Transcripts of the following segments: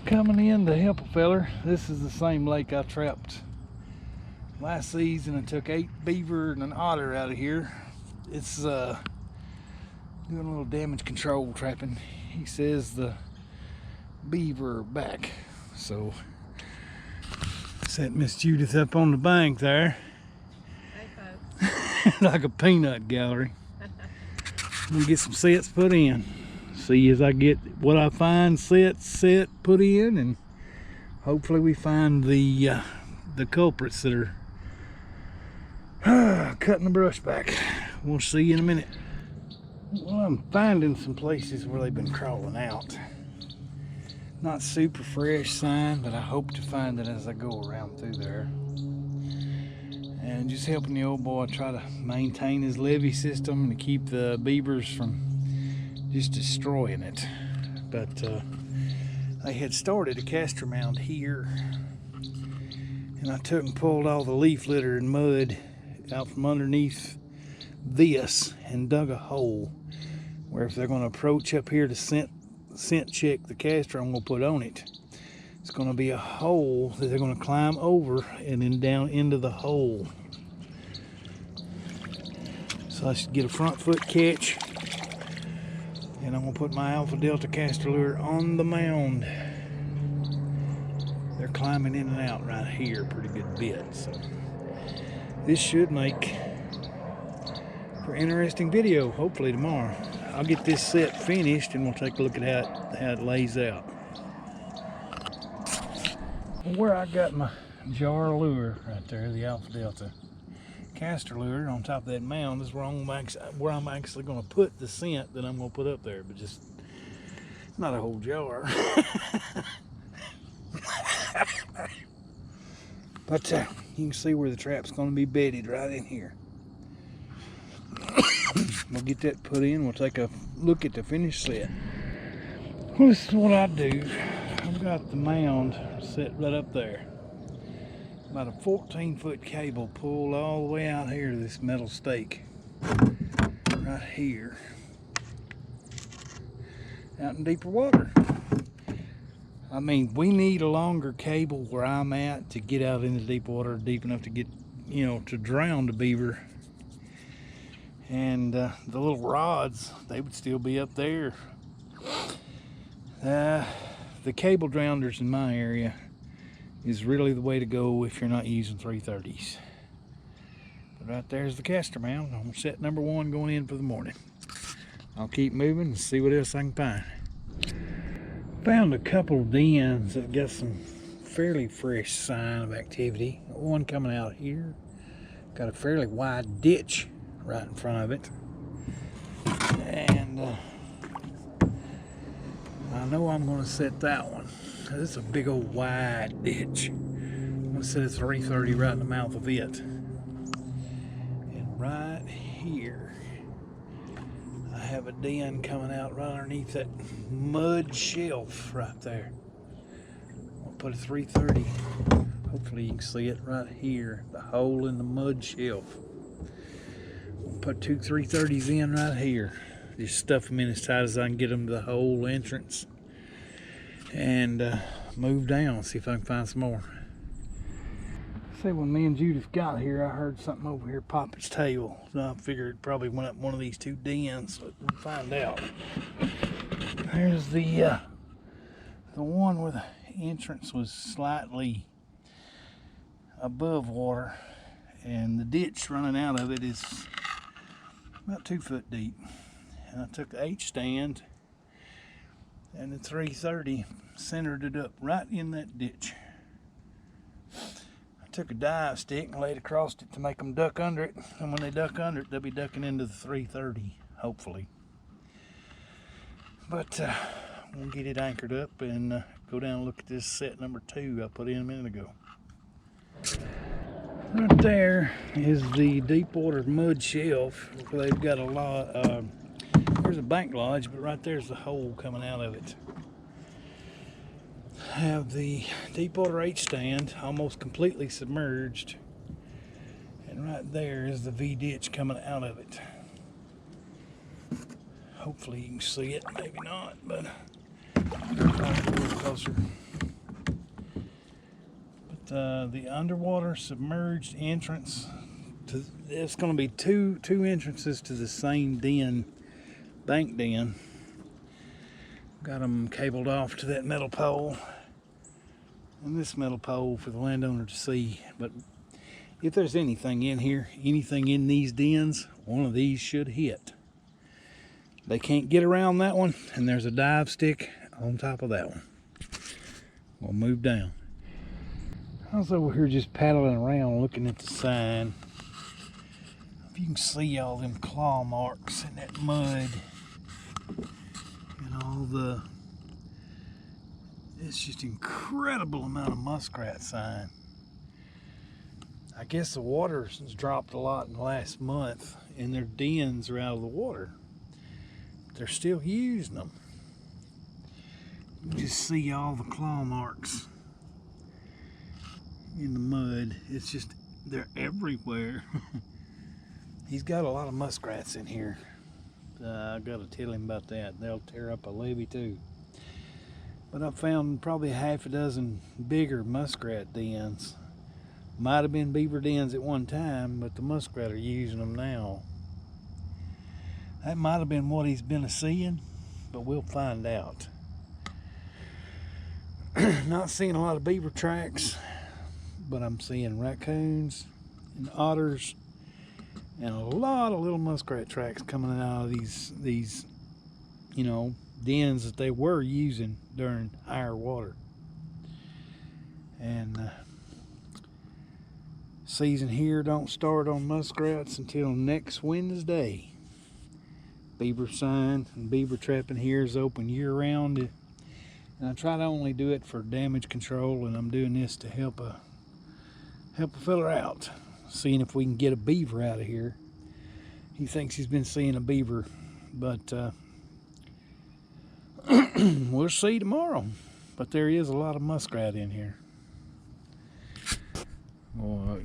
Coming in to help a feller. This is the same lake I trapped last season and took 8 beaver and an otter out of here. It's doing a little damage control trapping. He says the beaver are back. So set Miss Judith up on the bank there. Hey folks. Like a peanut gallery. I'm gonna get some sets put in. See as I get what I find set put in, and hopefully we find the culprits that are cutting the brush back. We'll see you in a minute. Well, I'm finding some places where they've been crawling out. Not super fresh sign, but I hope to find it as I go around through there. And just helping the old boy try to maintain his levee system and to keep the beavers from just destroying it. But they had started a castor mound here, and I took and pulled all the leaf litter and mud out from underneath this and dug a hole where if they're going to approach up here to scent check the castor I'm going to put on it, it's going to be a hole that they're going to climb over and then down into the hole. So I should get a front foot catch, and I'm going to put my Alpha Delta castor lure on the mound. They're climbing in and out right here a pretty good bit, so this should make for an interesting video hopefully tomorrow. I'll get this set finished and we'll take a look at how it lays out. Where I got my jar lure right there, the Alpha Delta castor lure on top of that mound, is where I'm actually going to put the scent that I'm going to put up there, but just not a whole jar. But you can see where the trap's going to be bedded right in here. We'll get that put in. We'll take a look at the finished set. Well, this is what I do. I've got the mound set right up there. About a 14-foot cable pulled all the way out here to this metal stake right here, out in deeper water. I mean, we need a longer cable where I'm at to get out into deep water, deep enough to get, to drown the beaver. And the little rods, they would still be up there. The cable drowners in my area is really the way to go if you're not using 330s. But right there's the castor mound. I'm set number 1 going in for the morning. I'll keep moving and see what else I can find. Found a couple of dens that got some fairly fresh sign of activity. One coming out here. Got a fairly wide ditch right in front of it. And I know I'm going to set that one. This is a big old wide ditch. I'm going to set a 330 right in the mouth of it. And right here, I have a den coming out right underneath that mud shelf right there. I'll put a 330. Hopefully you can see it right here, the hole in the mud shelf. I'll put 2 330s in right here. Just stuff them in as tight as I can get them to the hole entrance. And move down, see if I can find some more. See, when me and Judith got here, I heard something over here pop its tail. So I figured it probably went up one of these 2 dens, so we'll find out. There's the one where the entrance was slightly above water, and the ditch running out of it is about 2 foot deep. And I took the H stand and the 330, centered it up right in that ditch. I took a dive stick and laid across it to make them duck under it, and when they duck under it, they'll be ducking into the 330, hopefully. But we'll get it anchored up and go down and look at this set number 2 I put in a minute ago. Right there is the deep water mud shelf where they've got a lot. There's a bank lodge, but right there's the hole coming out of it. I have the deep water H stand almost completely submerged, and right there is the V ditch coming out of it. Hopefully you can see it, maybe not, but a little closer. the underwater submerged entrance. It's going to be two entrances to the same den, bank den. Got them cabled off to that metal pole and this metal pole for the landowner to see. But if there's anything in here, anything in these dens, one of these should hit. They can't get around that one, and there's a dive stick on top of that one. We'll move down. I was over here just paddling around looking at the sign. If you can see all them claw marks in that mud and all the, it's just incredible amount of muskrat sign. I guess the water's dropped a lot in the last month and their dens are out of the water. They're still using them. You can just see all the claw marks in the mud. It's just, they're everywhere. He's got a lot of muskrats in here. I gotta tell him about that. They'll tear up a levee too. But I found probably half a dozen bigger muskrat dens. Might have been beaver dens at one time, but the muskrat are using them now. That might have been what he's been seeing, but we'll find out. Not seeing a lot of beaver tracks, but I'm seeing raccoons and otters and a lot of little muskrat tracks coming out of these you know, dens that they were using during higher water. And season here don't start on muskrats until next Wednesday. Beaver sign and beaver trapping here is open year-round, and I try to only do it for damage control, and I'm doing this to help a fella out, seeing if we can get a beaver out of here. He thinks he's been seeing a beaver, but we'll see tomorrow. But there is a lot of muskrat in here. We'll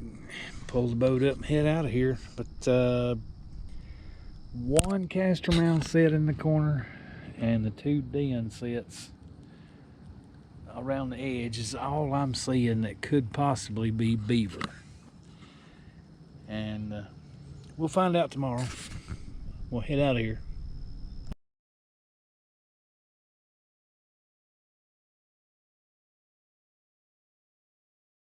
pull the boat up and head out of here. But one castor mound set in the corner and the two den sets around the edge is all I'm seeing that could possibly be beaver. And we'll find out tomorrow. We'll head out of here.